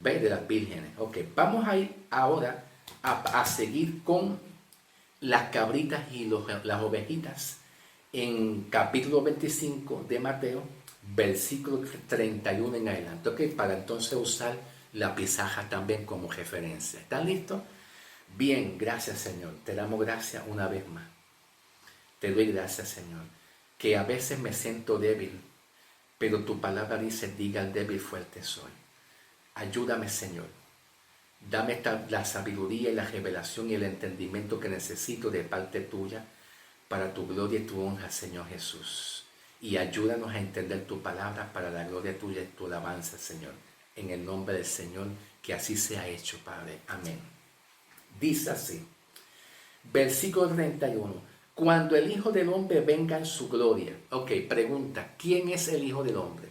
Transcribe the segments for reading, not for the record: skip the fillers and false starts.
¿Ves? De las vírgenes. Ok, vamos a ir ahora a seguir con las cabritas y las ovejitas en capítulo 25 de Mateo, versículo 31 en adelante. Ok, para entonces usar la pizarra también como referencia. ¿Están listos? Bien, gracias Señor. Te damos gracias una vez más. Te doy gracias Señor, que a veces me siento débil, pero tu palabra dice, diga al débil fuerte soy. Ayúdame Señor. Dame la sabiduría y la revelación y el entendimiento que necesito de parte tuya para tu gloria y tu honra, Señor Jesús. Y ayúdanos a entender tu palabra para la gloria tuya y tu alabanza, Señor. En el nombre del Señor, que así sea hecho, Padre. Amén. Dice así, versículo 31. Cuando el Hijo del Hombre venga en su gloria. Ok, pregunta, ¿quién es el Hijo del Hombre?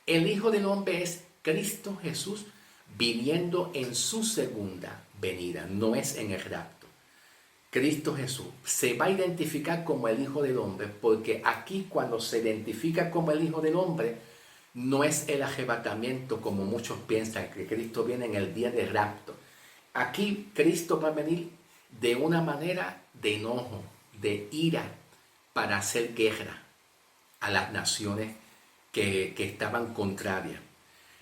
El Hijo del Hombre es Cristo Jesús viniendo en su segunda venida, no es en el rapto. Cristo Jesús se va a identificar como el Hijo del Hombre porque aquí cuando se identifica como el Hijo del Hombre no es el arrebatamiento como muchos piensan que Cristo viene en el día del rapto. Aquí Cristo va a venir de una manera de enojo, de ira, para hacer guerra a las naciones que estaban contrarias.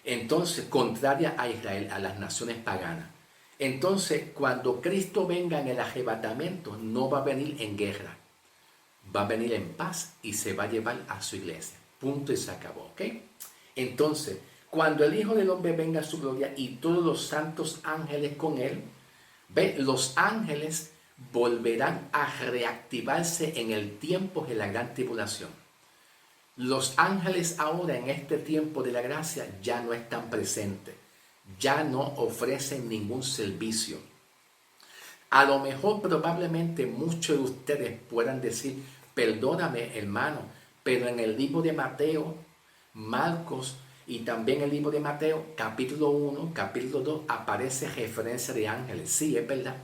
Entonces, contraria a Israel, a las naciones paganas. Entonces, cuando Cristo venga en el arrebatamiento, no va a venir en guerra, va a venir en paz y se va a llevar a su iglesia. Punto y se acabó, ¿ok? Entonces, cuando el Hijo del Hombre venga a su gloria y todos los santos ángeles con él, ¿ve? Los ángeles volverán a reactivarse en el tiempo de la gran tribulación. Los ángeles ahora en este tiempo de la gracia ya no están presentes, ya no ofrecen ningún servicio. A lo mejor probablemente muchos de ustedes puedan decir, perdóname hermano, pero en el libro de Mateo, Marcos y también el libro de Mateo, capítulo 1, capítulo 2, aparece referencia de ángeles. Sí, es verdad,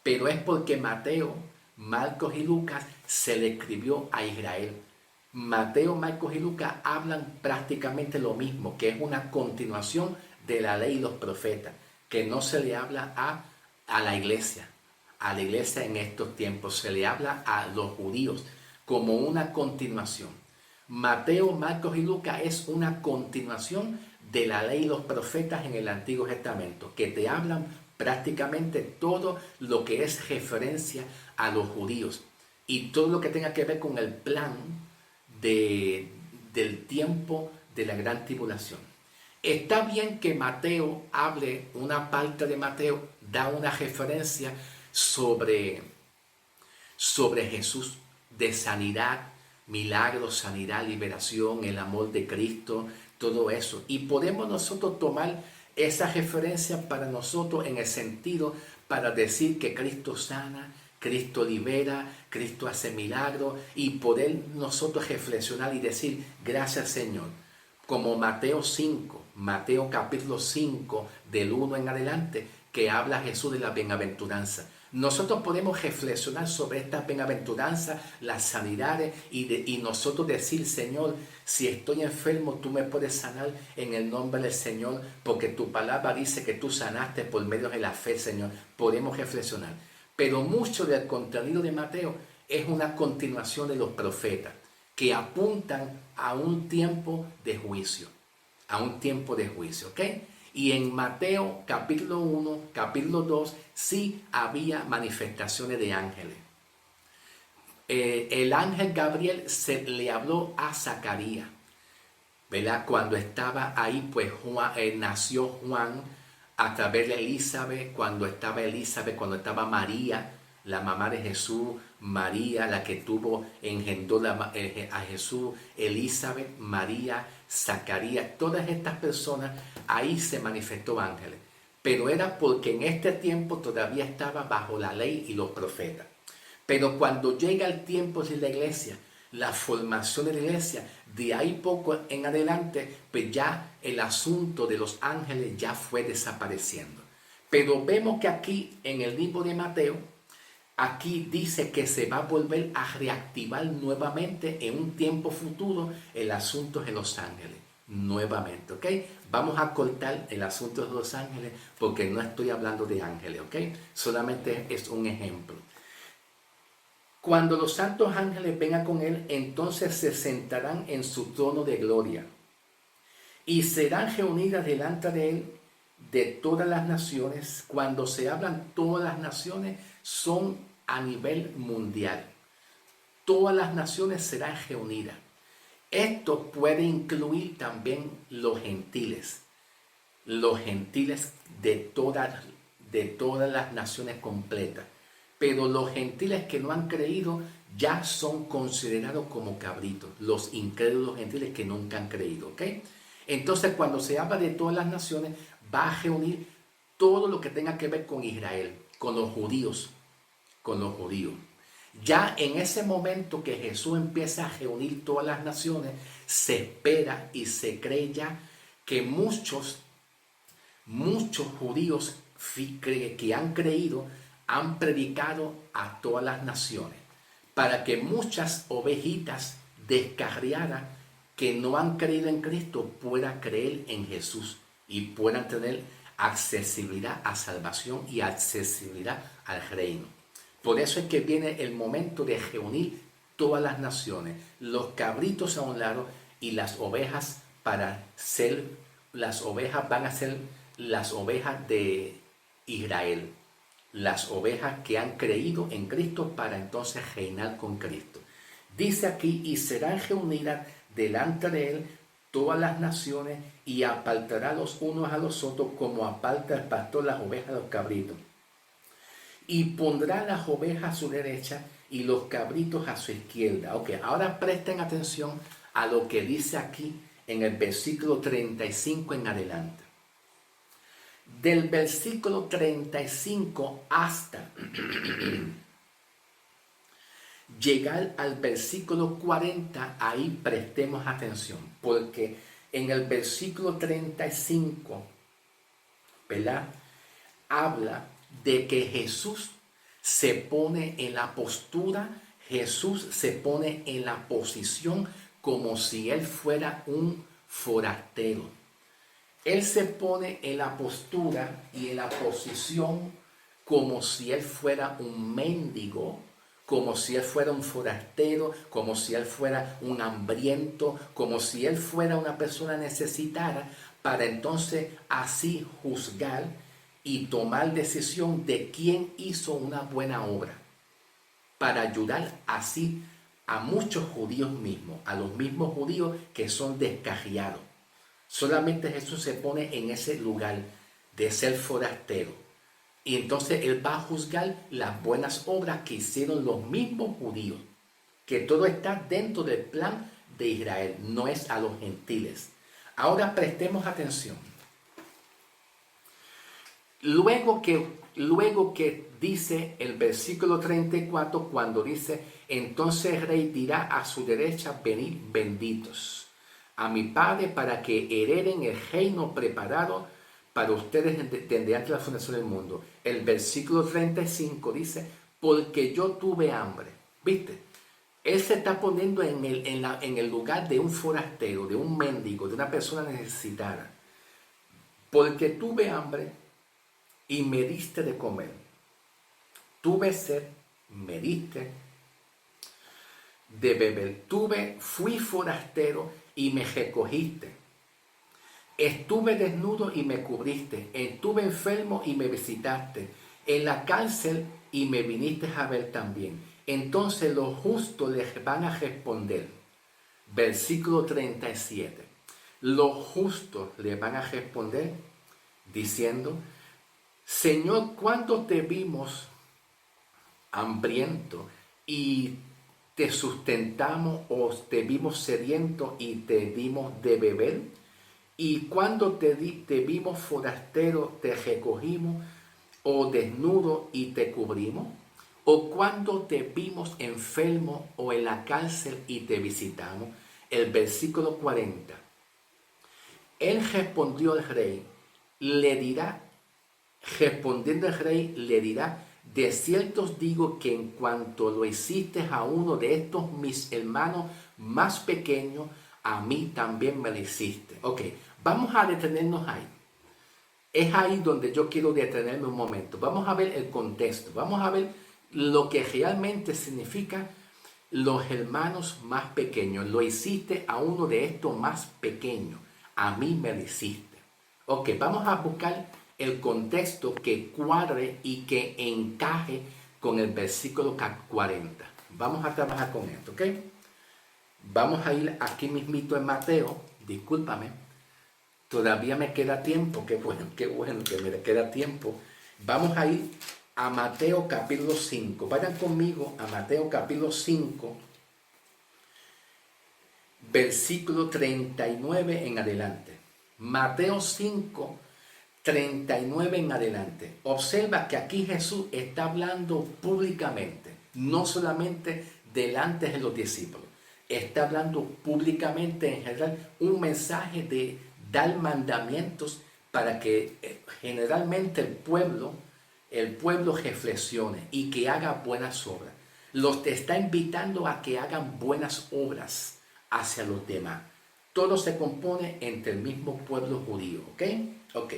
pero es porque Mateo, Marcos y Lucas se le escribió a Israel. Mateo, Marcos y Lucas hablan prácticamente lo mismo, que es una continuación de la ley y los profetas, que no se le habla a la iglesia en estos tiempos, se le habla a los judíos como una continuación. Mateo, Marcos y Lucas es una continuación de la ley y los profetas en el Antiguo Testamento, que te hablan prácticamente todo lo que es referencia a los judíos y todo lo que tenga que ver con el plan del tiempo de la gran tribulación. Está bien que Mateo hable, una parte de Mateo da una referencia sobre Jesús, de sanidad, milagros, sanidad, liberación, el amor de Cristo, todo eso. Y podemos nosotros tomar esa referencia para nosotros en el sentido para decir que Cristo sana, Cristo libera, Cristo hace milagros y poder nosotros reflexionar y decir gracias Señor. Como Mateo 5, Mateo capítulo 5 del 1 en adelante, que habla Jesús de la bienaventuranza. Nosotros podemos reflexionar sobre esta bienaventuranza, las sanidades y nosotros decir, Señor, si estoy enfermo, tú me puedes sanar en el nombre del Señor, porque tu palabra dice que tú sanaste por medio de la fe, Señor. Podemos reflexionar. Pero mucho del contenido de Mateo es una continuación de los profetas, que apuntan a un tiempo de juicio, ¿ok? Y en Mateo capítulo 1, capítulo 2, sí había manifestaciones de ángeles. El ángel Gabriel se le habló a Zacarías, ¿verdad? Cuando estaba ahí, pues nació Juan a través de Elizabeth, cuando estaba María, la mamá de Jesús, María, la que engendró a Jesús, Elizabeth, María, Zacarías, todas estas personas, ahí se manifestó ángeles. Pero era porque en este tiempo todavía estaba bajo la ley y los profetas. Pero cuando llega el tiempo de la iglesia, la formación de la iglesia, de ahí poco en adelante, pues ya el asunto de los ángeles ya fue desapareciendo. Pero vemos que aquí en el libro de Mateo, aquí dice que se va a volver a reactivar nuevamente en un tiempo futuro el asunto de los ángeles. nuevamente, ¿ok? Vamos a cortar el asunto de los ángeles porque no estoy hablando de ángeles, ¿ok? Solamente es un ejemplo. Cuando los santos ángeles vengan con él, entonces se sentarán en su trono de gloria y serán reunidas delante de él de todas las naciones. Cuando se hablan todas las naciones, son a nivel mundial. Todas las naciones serán reunidas. Esto puede incluir también los gentiles de todas las naciones completas. Pero los gentiles que no han creído ya son considerados como cabritos, los incrédulos gentiles que nunca han creído, ¿ok? Entonces, cuando se habla de todas las naciones, va a reunir todo lo que tenga que ver con Israel, con los judíos, Ya en ese momento que Jesús empieza a reunir todas las naciones, se espera y se cree ya que muchos judíos que han creído han predicado a todas las naciones, para que muchas ovejitas descarriadas que no han creído en Cristo puedan creer en Jesús y puedan tener accesibilidad a salvación y accesibilidad al reino. Por eso es que viene el momento de reunir todas las naciones, los cabritos a un lado y las ovejas van a ser las ovejas de Israel, las ovejas que han creído en Cristo para entonces reinar con Cristo. Dice aquí, y serán reunidas delante de él todas las naciones y apartará los unos a los otros como aparta el pastor las ovejas de los cabritos. Y pondrá las ovejas a su derecha y los cabritos a su izquierda. Ok, ahora presten atención a lo que dice aquí en el versículo 35 en adelante. Del versículo 35 hasta llegar al versículo 40, ahí prestemos atención, porque en el versículo 35, ¿verdad?, habla de que Jesús se pone en la postura, Jesús se pone en la posición como si él fuera un forastero. Él se pone en la postura y en la posición como si él fuera un mendigo, como si él fuera un forastero, como si él fuera un hambriento, como si él fuera una persona necesitada, para entonces así juzgar y tomar decisión de quién hizo una buena obra, para ayudar así a muchos judíos mismos, a los mismos judíos que son descarriados. Solamente Jesús se pone en ese lugar de ser forastero. Y entonces él va a juzgar las buenas obras que hicieron los mismos judíos. Que todo está dentro del plan de Israel, no es a los gentiles. Ahora prestemos atención. Luego que dice el versículo 34, cuando dice, entonces el rey dirá a su derecha, venid benditos a mi Padre para que hereden el reino preparado para ustedes desde antes de la fundación del mundo. El versículo 35 dice, porque yo tuve hambre. ¿Viste? Él se está poniendo en el lugar de un forastero, de un mendigo, de una persona necesitada. Porque tuve hambre y me diste de comer. Tuve sed, me diste de beber. Fui forastero y me recogiste. Estuve desnudo y me cubriste. Estuve enfermo y me visitaste. En la cárcel y me viniste a ver también. Entonces los justos les van a responder. Versículo 37. Los justos les van a responder diciendo, Señor, ¿cuándo te vimos hambriento y te sustentamos, o te vimos sediento y te dimos de beber? Y cuando te vimos forastero, te recogimos, o desnudo y te cubrimos? ¿O cuando te vimos enfermo o en la cárcel y te visitamos? El versículo 40. Él respondió al rey, respondiendo el rey, le dirá, de cierto os digo que en cuanto lo hiciste a uno de estos mis hermanos más pequeños, a mí también me lo hiciste. Ok, vamos a detenernos ahí. Es ahí donde yo quiero detenerme un momento. Vamos a ver el contexto. Vamos a ver lo que realmente significa los hermanos más pequeños. Lo hiciste a uno de estos más pequeños. A mí me lo hiciste. Ok, vamos a buscar el contexto que cuadre y que encaje con el versículo 40. Vamos a trabajar con esto, ¿ok? Vamos a ir aquí mismito en Mateo. Discúlpame. Todavía me queda tiempo. Qué bueno que me queda tiempo. Vamos a ir a Mateo capítulo 5. Vayan conmigo a Mateo capítulo 5, versículo 39 en adelante. Mateo 5, 39 en adelante. Observa que aquí Jesús está hablando públicamente, no solamente delante de los discípulos. Está hablando públicamente en general un mensaje de dar mandamientos para que generalmente el pueblo reflexione y que haga buenas obras. Los te está invitando a que hagan buenas obras hacia los demás. Todo se compone entre el mismo pueblo judío, ¿ok? Ok.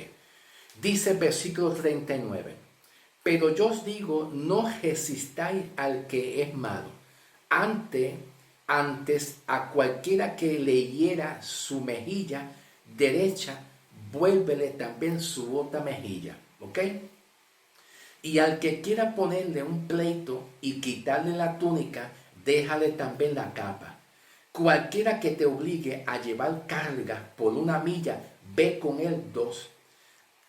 Dice el versículo 39. Pero yo os digo, no resistáis al que es malo. Antes a cualquiera que le hiera su mejilla derecha, vuélvele también su otra mejilla, ¿ok? Y al que quiera ponerle un pleito y quitarle la túnica, déjale también la capa. Cualquiera que te obligue a llevar carga por una milla, ve con él 2.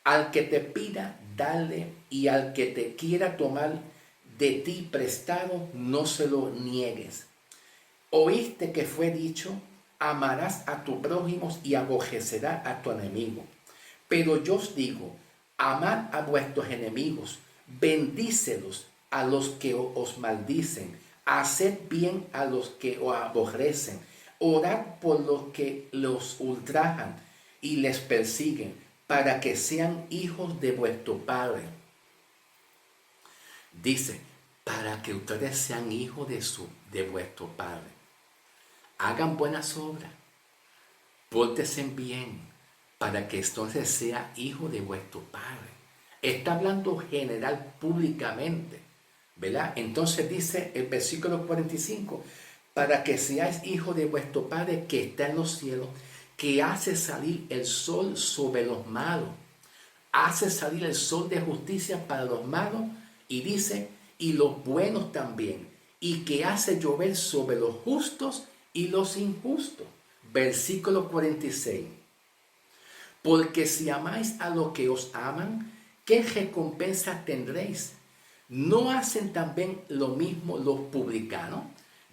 Al que te pida, dale, y al que te quiera tomar de ti prestado, no se lo niegues. Oíste que fue dicho, amarás a tu prójimo y aborrecerás a tu enemigo. Pero yo os digo, amad a vuestros enemigos, bendícelos a los que os maldicen, haced bien a los que os aborrecen, orad por los que los ultrajan y les persiguen, para que sean hijos de vuestro Padre. Dice, para que ustedes sean hijos de vuestro Padre. Hagan buenas obras, pórtense bien, para que entonces sea hijo de vuestro Padre. Está hablando general públicamente, ¿verdad? Entonces dice el versículo 45, para que seáis hijo de vuestro Padre que está en los cielos, que hace salir el sol sobre los malos, hace salir el sol de justicia para los malos, y dice, y los buenos también, y que hace llover sobre los justos y los injustos. Versículo 46. Porque si amáis a los que os aman, ¿qué recompensa tendréis? ¿No hacen también lo mismo los publicanos?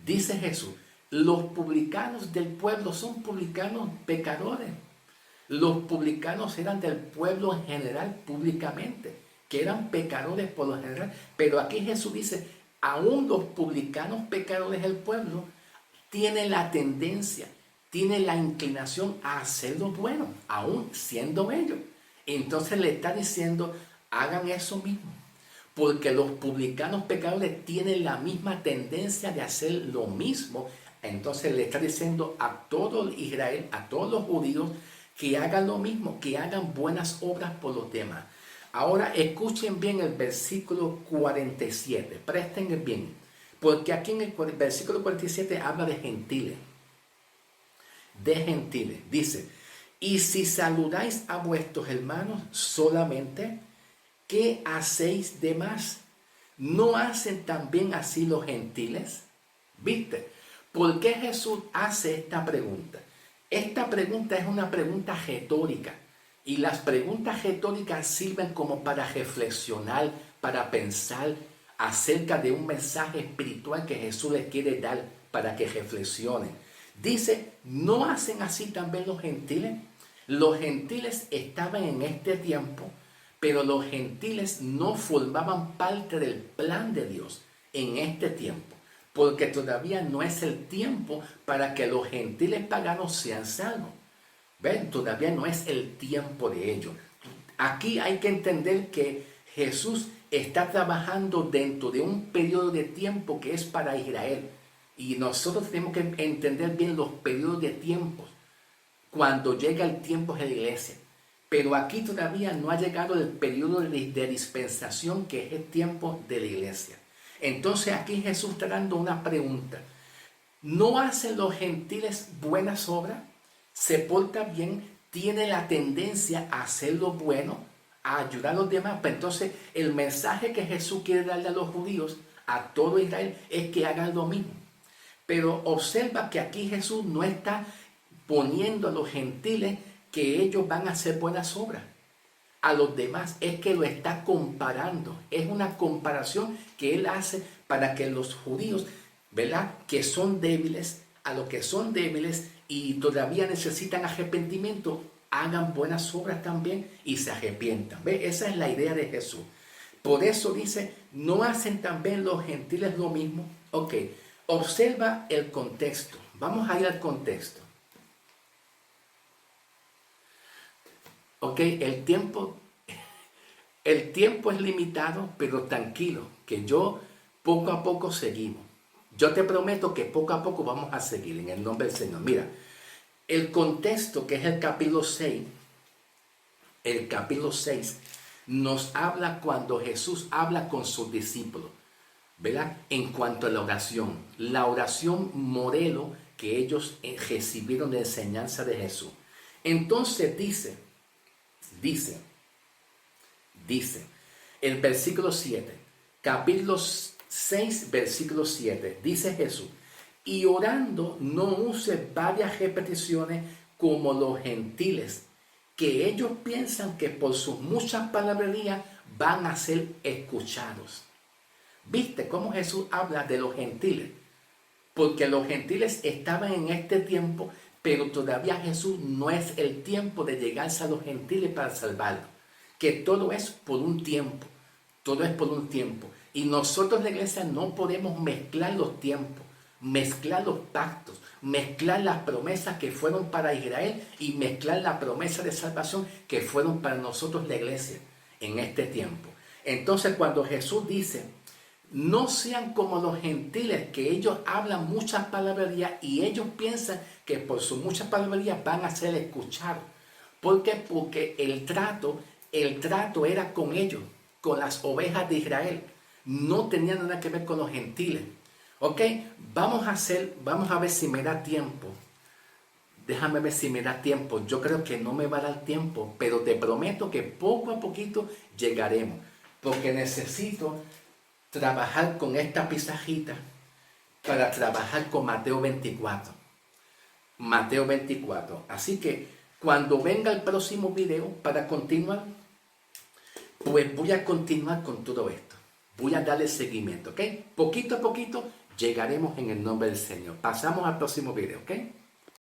Dice Jesús, los publicanos del pueblo son publicanos pecadores. Los publicanos eran del pueblo en general públicamente, que eran pecadores por lo general. Pero aquí Jesús dice, aún los publicanos pecadores del pueblo tienen la tendencia, tienen la inclinación a hacer lo bueno, aún siendo ellos. Entonces le está diciendo, hagan eso mismo. Porque los publicanos pecadores tienen la misma tendencia de hacer lo mismo. Entonces le está diciendo a todo Israel, a todos los judíos, que hagan lo mismo, que hagan buenas obras por los demás. Ahora escuchen bien el versículo 47, presten bien, porque aquí en el versículo 47 habla de gentiles. De gentiles, dice, y si saludáis a vuestros hermanos solamente, ¿qué hacéis de más? ¿No hacen también así los gentiles? ¿Viste? ¿Por qué Jesús hace esta pregunta? Esta pregunta es una pregunta retórica. Y las preguntas retóricas sirven como para reflexionar, para pensar acerca de un mensaje espiritual que Jesús les quiere dar para que reflexionen. Dice, ¿no hacen así también los gentiles? Los gentiles estaban en este tiempo, pero los gentiles no formaban parte del plan de Dios en este tiempo, porque todavía no es el tiempo para que los gentiles paganos sean salvos. ¿Ven? Todavía no es el tiempo de ello. Aquí hay que entender que Jesús está trabajando dentro de un periodo de tiempo que es para Israel. Y nosotros tenemos que entender bien los periodos de tiempos cuando llega el tiempo de la iglesia. Pero aquí todavía no ha llegado el periodo de dispensación, que es el tiempo de la iglesia. Entonces aquí Jesús está dando una pregunta. ¿No hacen los gentiles buenas obras? ¿Se porta bien? ¿Tiene la tendencia a hacer lo bueno? ¿A ayudar a los demás? Pues entonces el mensaje que Jesús quiere darle a los judíos, a todo Israel, es que hagan lo mismo. Pero observa que aquí Jesús no está poniendo a los gentiles que ellos van a hacer buenas obras. A los demás es que lo está comparando. Es una comparación que él hace para que los judíos, ¿verdad?, que son débiles, a los que son débiles y todavía necesitan arrepentimiento, hagan buenas obras también y se arrepientan. ¿Ve? Esa es la idea de Jesús. Por eso dice, ¿no hacen también los gentiles lo mismo? Ok, observa el contexto. Vamos a ir al contexto. Ok, el tiempo es limitado, pero tranquilo, que yo poco a poco seguimos. Yo te prometo que poco a poco vamos a seguir en el nombre del Señor. Mira, el contexto, que es el capítulo 6, nos habla cuando Jesús habla con sus discípulos, ¿verdad? En cuanto a la oración modelo que ellos recibieron de enseñanza de Jesús. Entonces dice, el versículo 7, capítulo 6, versículo 7, dice Jesús, y orando no use varias repeticiones como los gentiles, que ellos piensan que por sus muchas palabrerías van a ser escuchados. ¿Viste cómo Jesús habla de los gentiles? Porque los gentiles estaban en este tiempo, pero todavía Jesús no es el tiempo de llegarse a los gentiles para salvarlos. Que todo es por un tiempo. Todo es por un tiempo. Y nosotros, la iglesia, no podemos mezclar los tiempos, mezclar los pactos, mezclar las promesas que fueron para Israel y mezclar la promesa de salvación que fueron para nosotros, la iglesia, en este tiempo. Entonces, cuando Jesús dice, no sean como los gentiles, que ellos hablan muchas palabrerías y ellos piensan que por sus muchas palabrerías van a ser escuchados. ¿Por qué? Porque el trato era con ellos, con las ovejas de Israel. No tenía nada que ver con los gentiles. Ok, vamos a ver si me da tiempo. Déjame ver si me da tiempo. Yo creo que no me va a dar tiempo, pero te prometo que poco a poquito llegaremos. Porque necesito trabajar con esta pizarrita para trabajar con Mateo 24. Mateo 24. Así que cuando venga el próximo video para continuar, pues voy a continuar con todo esto. Voy a darle seguimiento, ¿ok? Poquito a poquito llegaremos en el nombre del Señor. Pasamos al próximo video, ¿ok?